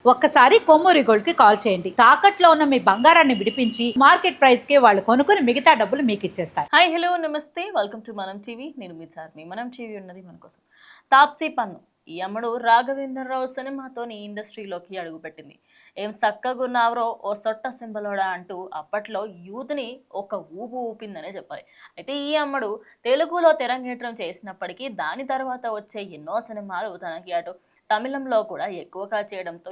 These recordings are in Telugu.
ఒక్కసారి కొమ్మూరి గోల్డ్ కి కాల్ చేయండి. తాకట్లో ఉన్న మీ బంగారాన్ని విడిపించి మార్కెట్ ప్రైస్ కి వాళ్ళు కొనుక్కుని మిగతా డబ్బులు మీకు ఇచ్చేస్తారు. హాయ్ హలో నమస్తే, వెల్కమ్ టు మనం టీవీ. నేను మీ చార్మి. మనం టీవీ ఉన్నది మన కోసం. తాప్సీ పన్ను ఈ అమ్మడు రాఘవేంద్రరావు సినిమాతోని ఇండస్ట్రీలోకి అడుగుపెట్టింది. ఏం సక్కగున్నావరో ఓ సొట్ట సింబలోడా అంటూ అప్పట్లో యూత్ని ఒక ఊపు ఊపిందనే చెప్పాలి. అయితే ఈ అమ్మడు తెలుగులో తెరంగేట్రం చేసినప్పటికీ దాని తర్వాత వచ్చే ఎన్నో సినిమాలు తనకి అటు తమిళంలో కూడా ఎక్కువగా చేయడంతో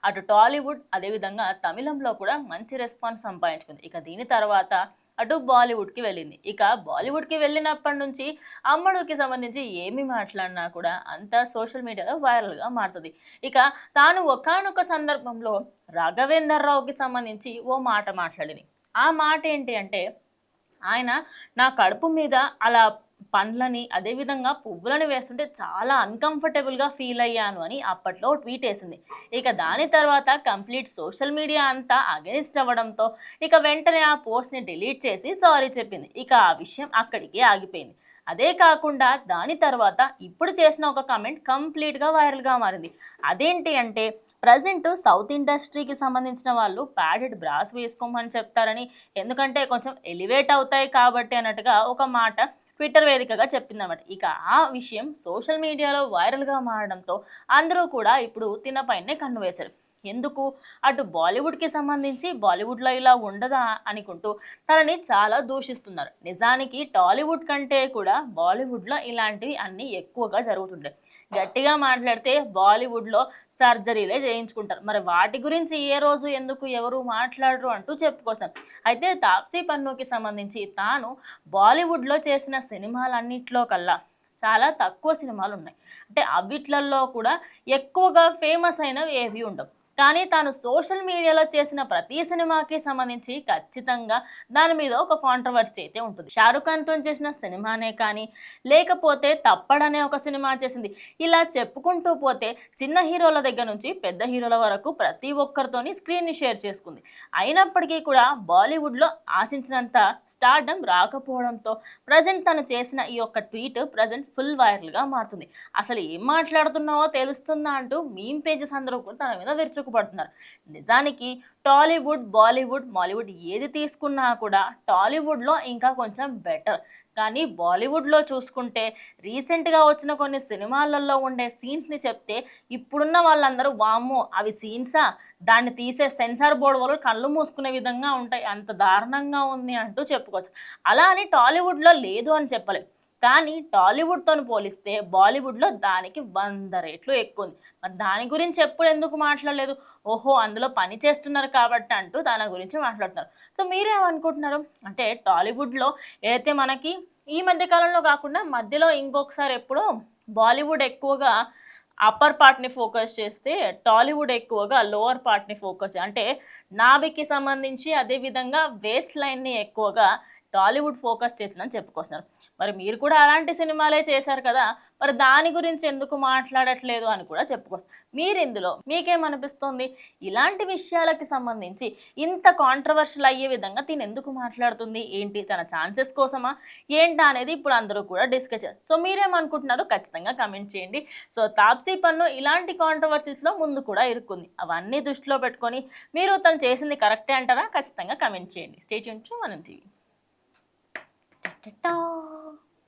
అటు టాలీవుడ్ అదేవిధంగా తమిళంలో కూడా మంచి రెస్పాన్స్ సంపాదించుకుంది. ఇక దీని తర్వాత అటు బాలీవుడ్కి వెళ్ళింది. ఇక బాలీవుడ్కి వెళ్ళినప్పటి నుంచి అమ్మడుకి సంబంధించి ఏమి మాట్లాడినా కూడా అంతా సోషల్ మీడియాలో వైరల్గా మారుతుంది. ఇక తాను ఒకానొక సందర్భంలో రాఘవేంద్రరావుకి సంబంధించి ఓ మాట మాట్లాడింది. ఆ మాట ఏంటి అంటే, ఆయన నా కడుపు మీద అలా పండ్లని అదేవిధంగా పువ్వులని వేస్తుంటే చాలా అన్కంఫర్టబుల్గా ఫీల్ అయ్యాను అని అప్పట్లో ట్వీట్ వేసింది. ఇక దాని తర్వాత కంప్లీట్ సోషల్ మీడియా అంతా అగెనిస్ట్ అవ్వడంతో ఇక వెంటనే ఆ పోస్ట్ని డిలీట్ చేసి సారీ చెప్పింది. ఇక ఆ విషయం అక్కడికి ఆగిపోయింది. అదే కాకుండా దాని తర్వాత ఇప్పుడు చేసిన ఒక కామెంట్ కంప్లీట్గా వైరల్గా మారింది. అదేంటి అంటే, ప్రజెంట్ సౌత్ ఇండస్ట్రీకి సంబంధించిన వాళ్ళు ప్యాడెడ్ బ్రాస్ వేసుకోమని చెప్తారని, ఎందుకంటే కొంచెం ఎలివేట్ అవుతాయి కాబట్టి అన్నట్టుగా ఒక మాట ట్విట్టర్ వేదికగా చెప్పిందన్నమాట. ఇక ఆ విషయం సోషల్ మీడియాలో వైరల్గా మారడంతో అందరూ కూడా ఇప్పుడు తినపైనే కన్ను వేశారు. ఎందుకు, అటు బాలీవుడ్కి సంబంధించి బాలీవుడ్లో ఇలా ఉండదా అనుకుంటూ తనని చాలా దూషిస్తున్నారు. నిజానికి టాలీవుడ్ కంటే కూడా బాలీవుడ్లో ఇలాంటివి అన్నీ ఎక్కువగా జరుగుతుంటాయి. గట్టిగా మాట్లాడితే బాలీవుడ్లో సర్జరీలే చేయించుకుంటారు. మరి వాటి గురించి ఏ రోజు ఎందుకు ఎవరు మాట్లాడరు అంటూ చెప్పుకొస్తారు. అయితే తాప్సీ పన్నుకి సంబంధించి తాను బాలీవుడ్లో చేసిన సినిమాలన్నిట్లో కల్లా చాలా తక్కువ సినిమాలు ఉన్నాయి. అంటే అవిట్లల్లో కూడా ఎక్కువగా ఫేమస్ అయినవి ఏవి ఉండవు. కానీ తాను సోషల్ మీడియాలో చేసిన ప్రతి సినిమాకి సంబంధించి ఖచ్చితంగా దాని మీద ఒక కాంట్రవర్సీ అయితే ఉంటుంది. షారుఖ్ ఖాన్తో చేసిన సినిమానే కానీ, లేకపోతే తప్పడనే ఒక సినిమా చేసింది. ఇలా చెప్పుకుంటూ పోతే చిన్న హీరోల దగ్గర నుంచి పెద్ద హీరోల వరకు ప్రతి ఒక్కరితోని స్క్రీన్ని షేర్ చేసుకుంది. అయినప్పటికీ కూడా బాలీవుడ్లో ఆశించినంత స్టార్డమ్ రాకపోవడంతో ప్రజెంట్ తను చేసిన ఈ యొక్క ట్వీట్ ప్రజెంట్ ఫుల్ వైరల్గా మారుతుంది. అసలు ఏం మాట్లాడుతున్నావో తెలుస్తుందా అంటూ మీమ్ పేజెస్ అందరూ కూడా తన మీద విరుచుకుపడుతున్నారు. నిజానికి టాలీవుడ్, బాలీవుడ్, మాలీవుడ్ ఏది తీసుకున్నా కూడా టాలీవుడ్లో ఇంకా కొంచెం బెటర్. కానీ బాలీవుడ్లో చూసుకుంటే రీసెంట్గా వచ్చిన కొన్ని సినిమాలలో ఉండే సీన్స్ని చెప్తే ఇప్పుడున్న వాళ్ళందరూ వామ్మో అవి సీన్సా, దాన్ని తీసే సెన్సార్ బోర్డు వాళ్ళు కళ్ళు మూసుకునే విధంగా ఉంటాయి, అంత దారుణంగా ఉంది అంటూ చెప్పుకోవచ్చు. అలా అని టాలీవుడ్లో లేదు అని చెప్పలేం. కానీ టాలీవుడ్తో పోలిస్తే బాలీవుడ్లో దానికి 100 రెట్లు ఎక్కువ ఉంది. మరి దాని గురించి ఎప్పుడు ఎందుకు మాట్లాడలేదు? ఓహో అందులో పని చేస్తున్నారు కాబట్టి అంటూ దాని గురించి మాట్లాడుతున్నారు. సో మీరేమనుకుంటున్నారు? అంటే టాలీవుడ్లో ఏదైతే మనకి ఈ మధ్య కాలంలో కాకుండా మధ్యలో ఇంకొకసారి ఎప్పుడో బాలీవుడ్ ఎక్కువగా అప్పర్ పార్ట్ని ఫోకస్ చేస్తే టాలీవుడ్ ఎక్కువగా లోవర్ పార్ట్ని ఫోకస్, అంటే నాభికి సంబంధించి అదేవిధంగా వేస్ట్ లైన్ని ఎక్కువగా టాలీవుడ్ ఫోకస్ చేసిందని చెప్పుకొస్తున్నారు. మరి మీరు కూడా అలాంటి సినిమాలే చేశారు కదా, మరి దాని గురించి ఎందుకు మాట్లాడట్లేదు అని కూడా చెప్పుకొస్తారు. మీరు ఇందులో మీకేమనిపిస్తుంది? ఇలాంటి విషయాలకి సంబంధించి ఇంత కాంట్రవర్షియల్ అయ్యే విధంగా తిని ఎందుకు మాట్లాడుతుంది ఏంటి, తన ఛాన్సెస్ కోసమా ఏంటా అనేది ఇప్పుడు అందరూ కూడా డిస్కస్ చేస్తారు. సో మీరేమనుకుంటున్నారు ఖచ్చితంగా కమెంట్ చేయండి. సో తాప్సీ పన్ను ఇలాంటి కాంట్రవర్సీస్లో ముందు కూడా ఇరుక్కుంది. అవన్నీ దృష్టిలో పెట్టుకొని మీరు తను చేసింది కరెక్టే అంటారా? ఖచ్చితంగా కమెంట్ చేయండి. స్టే ట్యూన్ టు మనం టీవీ. Ta-ta.